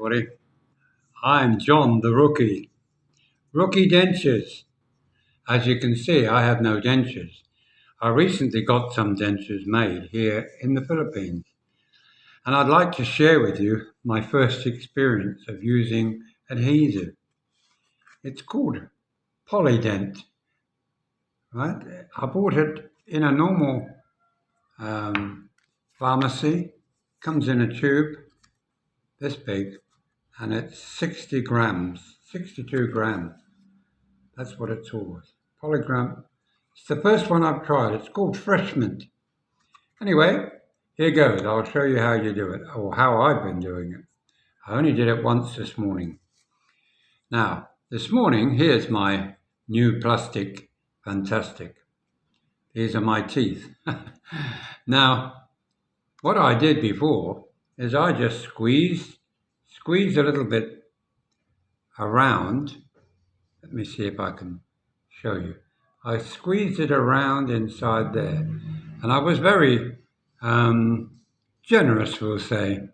everybody. I'm John the Rookie. Rooky Dentures. As you can see, I have no dentures. I recently got some dentures made here in the Philippines. And I'd like to share with you my first experience of using adhesive. It's called Polydent. Right? I bought it in a normal pharmacy. Comes in a tube this big, and it's 60 grams, 62 grams. That's what it's all worth. Polygram. It's the first one I've tried. It's called Fresh Mint. Anyway, here goes. I'll show you how you do it, or how I've been doing it. I only did it once this morning. Now, this morning, here's my new plastic fantastic. These are my teeth. Now, what I did before is I just squeezed a little bit around. Let me see if I can show you. I squeezed it around inside there, and I was very generous, we'll say,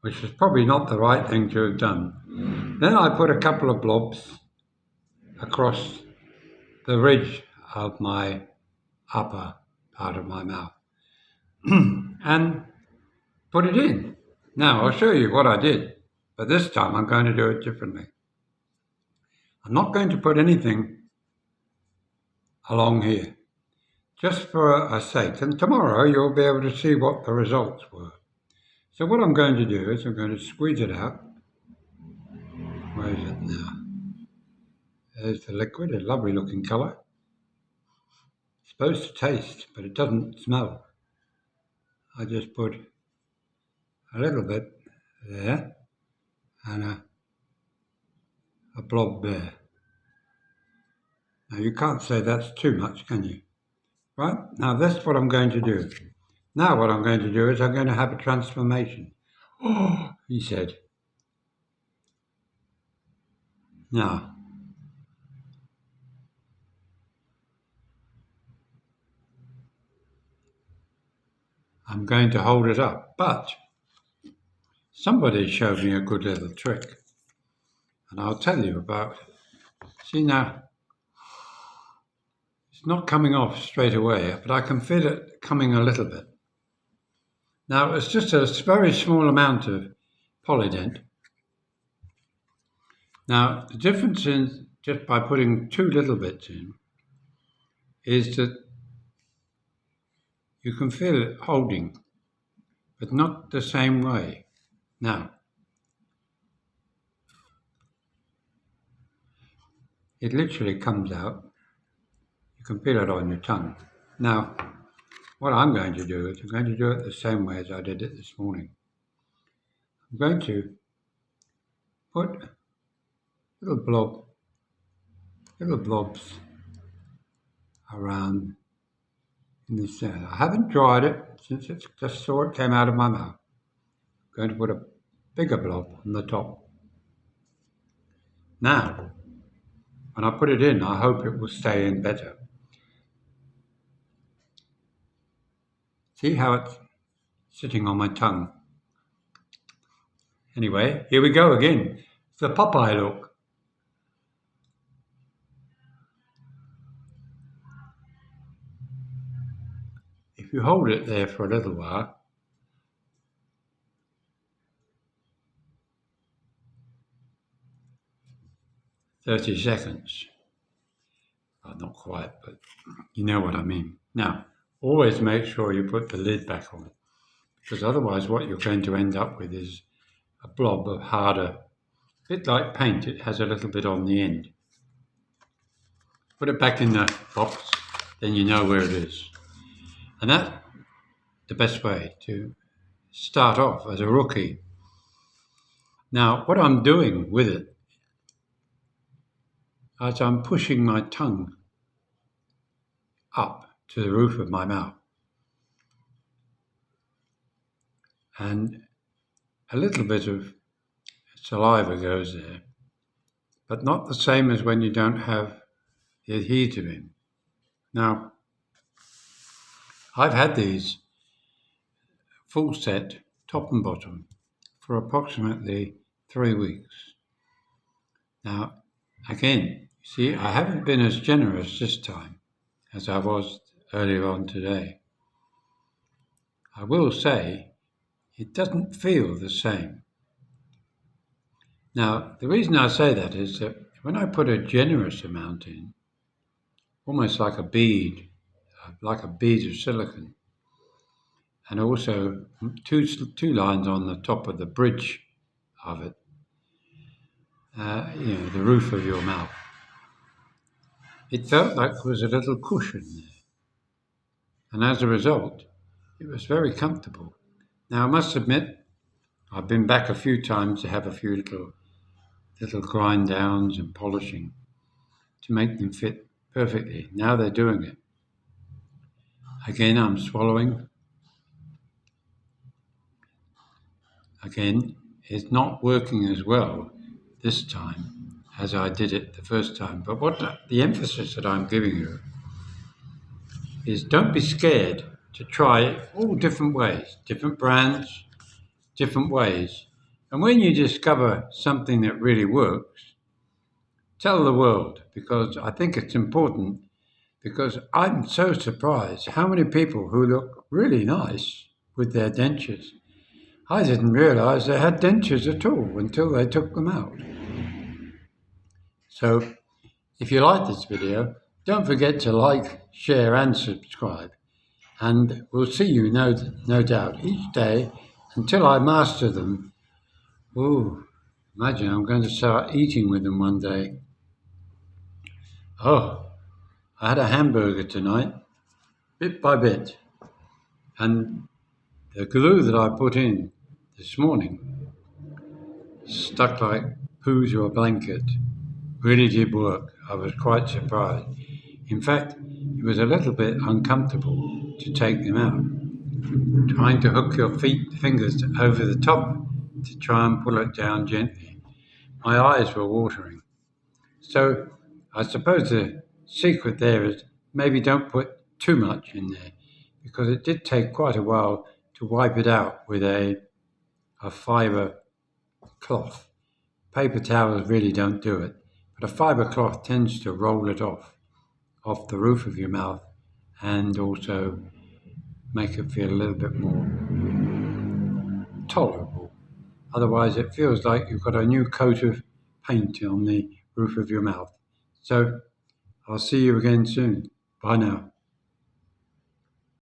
which was probably not the right thing to have done. Then I put a couple of blobs across the ridge of my upper part of my mouth and put it in. Now I'll show you what I did, but this time I'm going to do it differently. I'm not going to put anything along here, just for a sake, and tomorrow you'll be able to see what the results were. So what I'm going to do is I'm going to squeeze it out. Where is it now? There's the liquid, a lovely looking colour. It's supposed to taste, but it doesn't smell. I just put a little bit there and a blob there. Now you can't say that's too much, can you? Right, now that's what I'm going to do. Now what I'm going to do is I'm going to have a transformation. Oh, he said. Now, I'm going to hold it up, but somebody showed me a good little trick, and I'll tell you about it. See now, it's not coming off straight away, but I can feel it coming a little bit. Now, it's just a very small amount of Polydent. Now, the difference in just by putting two little bits in is that you can feel it holding, but not the same way. Now, it literally comes out. You can feel it on your tongue. Now, what I'm going to do is I'm going to do it the same way as I did it this morning. I'm going to put little blobs around in the center. I haven't dried it since it's just saw it came out of my mouth. I'm going to put a bigger blob on the top. Now, when I put it in, I hope it will stay in better. See how it's sitting on my tongue? Anyway, here we go again. It's the Popeye look. If you hold it there for a little while, "30 seconds. Well, not quite, but you know what I mean. Now, always make sure you put the lid back on, because otherwise what you're going to end up with is a blob of harder, a bit like paint, it has a little bit on the end. Put it back in the box, then you know where it is. And that's the best way to start off as a rookie. Now, what I'm doing with it is I'm pushing my tongue up to the roof of my mouth. And a little bit of saliva goes there, but not the same as when you don't have the adhesive in. Now, I've had these full set, top and bottom, for approximately 3 weeks. Now, again, see, I haven't been as generous this time as I was earlier on today. I will say it doesn't feel the same. Now, the reason I say that is that when I put a generous amount in, almost like a bead of silicone, and also two lines on the top of the bridge of it, the roof of your mouth, it felt like there was a little cushion there. And as a result, it was very comfortable. Now, I must admit, I've been back a few times to have a few little grind downs and polishing to make them fit perfectly. Now they're doing it. Again, I'm swallowing. Again, it's not working as well this time as I did it the first time. But the emphasis that I'm giving you is don't be scared to try all different ways, different brands, different ways. And when you discover something that really works, tell the world, because I think it's important, because I'm so surprised how many people who look really nice with their dentures. I didn't realize they had dentures at all until they took them out. So if you like this video, don't forget to like, share and subscribe. And we'll see you, no doubt, each day until I master them. Ooh, imagine I'm going to start eating with them one day. Oh, I had a hamburger tonight, bit by bit. And the glue that I put in this morning stuck like poo to a blanket. Really did work. I was quite surprised. In fact, it was a little bit uncomfortable to take them out. Trying to hook your fingers over the top to try and pull it down gently. My eyes were watering. So I suppose the secret there is maybe don't put too much in there, because it did take quite a while to wipe it out with a fibre cloth. Paper towels really don't do it, but a fibre cloth tends to roll it off the roof of your mouth and also make it feel a little bit more tolerable. Otherwise, it feels like you've got a new coat of paint on the roof of your mouth. So I'll see you again soon. Bye now.